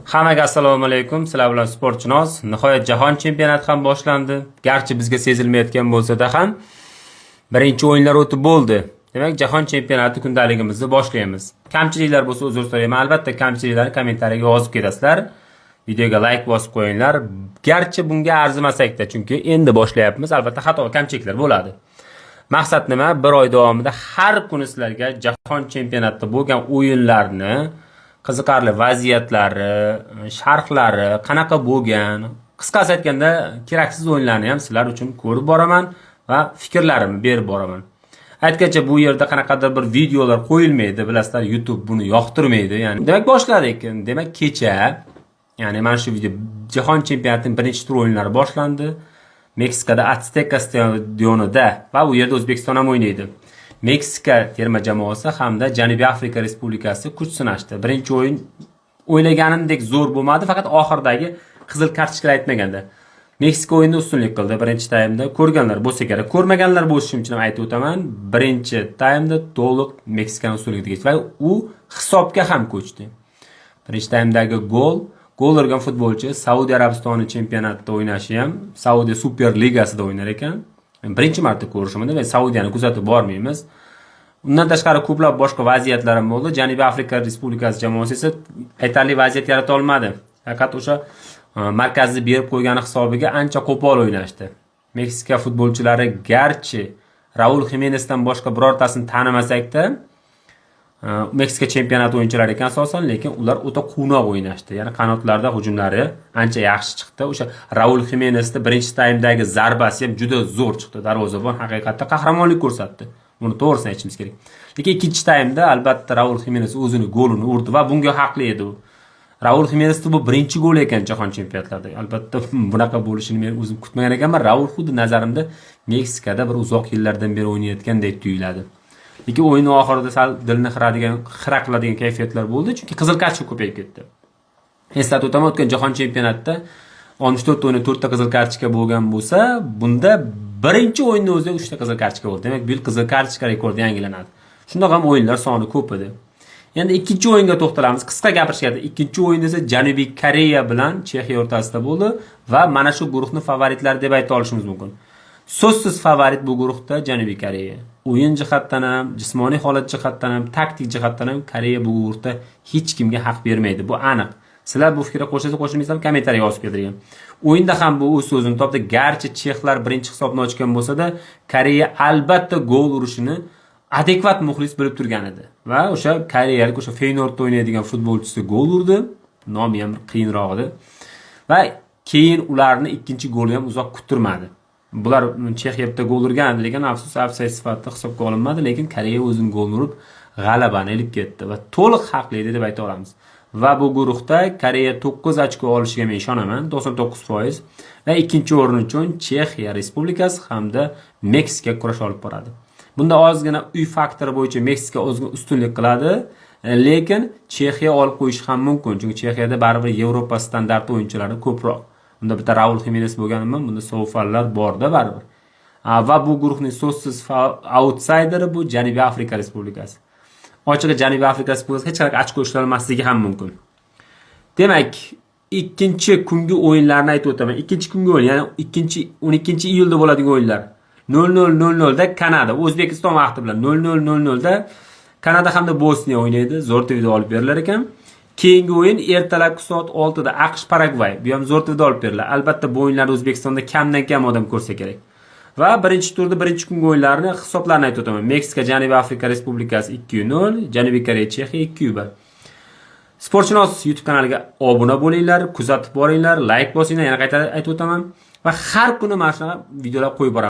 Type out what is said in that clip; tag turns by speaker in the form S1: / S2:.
S1: Hammaga assalomu alaykum. Sizlar bilan Sportchinoz. Nihoyat jahon chempionati ham boshlandi. Garchi bizga sezilmayotgan bo'lsa-da ham birinchi o'yinlar o'tib bo'ldi. Demak, jahon chempionati kundaligimizni boshlaymiz. Kamchiliklar bo'lsa uzr so'rayman. Albatta kamchiliklarni kommentariyaga yozib ketasizlar. Videoga like bosib qo'yinglar. Garchi bunga arzimasak-da, chunki endi boshlayapmiz. Albatta xato kamchiliklar bo'ladi. Maqsad nima? Bir oy davomida har kuni sizlarga jahon chempionatida bo'lgan o'yinlarni, qiziqarli vaziyatlari, sharhlari, qanaqa bo'lgan, qisqasi aytganda keraksiz o'yinlarni ham sizlar uchun ko'rib boraman va fikrlarimni berib boraman. Aytgancha bu yerda qanaqadir bir videolar qo'yilmaydi, bilasizlar, YouTube buni yoqtirmaydi. Ya'ni demak boshladik. Demak kecha, ya'ni mana shu video jahon chempionatining birinchi tur o'yinlari boshlandi. Meksikada Azteca stadionida va u yerda O'zbekiston ham o'ynaydi. Meksika terma jamoasi hamda Janubiy Afrika Respublikasi kuch sinashdi. Birinchi o'yin o'ylaganimdek zo'r bo'lmadi, faqat oxirdagi qizil kartochkalar aytmaganda. Meksika o'yinda ustunlik qildi birinchi taymda. Ko'rganlar bo'lsa kerak, ko'rmaganlar bo'lishi uchun ham aytib o'taman. Birinchi taymda to'liq Meksikani ustunligida kechdi va u hisobga ham ko'chdi. Birinchi taymdagi gol urgan futbolchi Saudiya Arabistoni chempionatida o'ynashi ham, Saudiya Super Ligasida o'ynar ekan. Birinchi marta ko'rishimda va Saudiyani kuzatib bormaymiz. Undan tashqari ko'plab boshqa vaziyatlar ham bo'ldi. Janubiy Afrika Respublikasi jamoasi esa aytarli vaziyat yarata olmadi. Faqat o'sha markazni berib qo'ygani hisobiga ancha qo'pol o'ynashdi. Meksika futbolchilari garchi Raul Jimenezdan boshqa birortasini tanimasak-da, Meksika chempionati o'yinchilari ekan asosan, lekin ular o'ta quvnoq o'ynashdi. Ya'ni qanotlarda hujumlari ancha yaxshi chiqdi. O'sha Raul Jimenezning birinchi taymdagi zarbasi ham juda zo'r chiqdi. Darvozabon haqiqatda qahramonlik ko'rsatdi. Buni to'g'risini aytishimiz kerak. Lekin ikkinchi taymda albatta Raul Jimenez o'zini golini urdi va bunga haqli edi u. Raul Jimenezning bu birinchi goli ekan jahon chempionatlarida. Albatta bunaqa bo'lishini men o'zim kutmagan ekanman. Raul xuddi nazarimda Meksikada bir uzoq yillardan beri o'ynayotgandek tuyuladi. Lekin o'yin oxirida sal dilni xira qiladigan kayfiyatlar bo'ldi, chunki qizil kartochka ko'payib ketdi. Eslatib o'taman, o'tgan jahon chempionatida 64 o'yinda 4 ta qizil kartochka bo'lgan bo'lsa, bunda birinchi o'yinda o'zida 3 ta qizil kartochka bo'ldi. Demak, bu yil qizil kartochka rekordi yangilanadi. Shundoq ham o'yinlar soni ko'p edi. Endi ikkinchi o'yinga to'xtalamiz. Qisqa gapirishganda, ikkinchi o'yinda esa Janubiy Koreya bilan Chexiya o'rtasida bo'ldi va mana shu guruhning favoritlari deb ayta olishimiz mumkin. So'zsiz favorit bu guruhda Janubiy Koreya. O'yin jihatdan ham, jismoniy holat jihatdan ham, taktik jihatdan ham Koreya bu guruhda hech kimga haq bermaydi. Bu aniq. Sizlar bu fikrga qo'shilsangiz ham kommentariyaga yozib keltiring. O'yinda ham bu o'z so'zini topdi. Garchi chexlar birinchi hisobni ochgan bo'lsa-da, Koreya albatta gol urishini adekvat muxlis bilib turgan edi. Va o'sha koreyalik o'sha Feyenoordda o'ynaydigan futbolchisi gol urdi. Nomi ham qiyinroq edi. Va keyin ularni ikkinchi goli ham uzoq kuttirmadi. Bular Chexiyada gol urgan, lekin afsus ofsayd sifatida hisobga olinmadi, lekin Koreya o'zini golni urib g'alabani olib ketdi va to'liq haqli edi deb ayta olamiz. Va bu guruhda Koreya 9 ochko olishiga men ishonaman, 99%, va ikkinchi o'rin uchun Chexiya Respublikasi hamda Meksika kurash olib boradi. Bunda ozgina uy faktori bo'yicha Meksika o'ziga ustunlik qiladi, lekin Chexiya olib qo'yish ham mumkin, chunki Chexiyada baribir Yevropa standarti o'yinchilari ko'proq. Bunda bitta Raul Jimenez bo'lganimi, bunda so'fallar borda baribir. Va bu guruhning so'zsiz outsideri bu Janubiy Afrika Respublikasi. Ochig'i Janubiy Afrika Respublikasi hech qanaqa ochko ishlolmasligi ham mumkin. Demak, ikkinchi kungi o'yinlarni aytib o'taman. Ikkinchi kungi o'yin, ya'ni 12-iyulda bo'ladigan o'yinlar. 00:00 da Kanada, O'zbekiston vaqti bilan 00:00 da Kanada hamda Bosniya o'ynaydi. Zo'r TVda olib berilar ekan. Keyingi o'yin ertalabki soat 6 da AQSh Paragvay. Bu ham zo'r TVda olib beriladi. Albatta bu o'yinlarni O'zbekistonda kamdan kam odam ko'rsa kerak. Va birinchi turda birinchi kungi o'yinlarni hisoblarini aytib o'taman. Meksika Janubiy Afrika Respublikasi 2-0, Janubiy Koreya Chexiya 2-1. Sportchinoz YouTube kanaliga obuna bo'linglar, kuzatib boringlar, like bosinglar, yana qayta aytib o'taman va har kuni mana shunaqa videolar qo'yib boraman.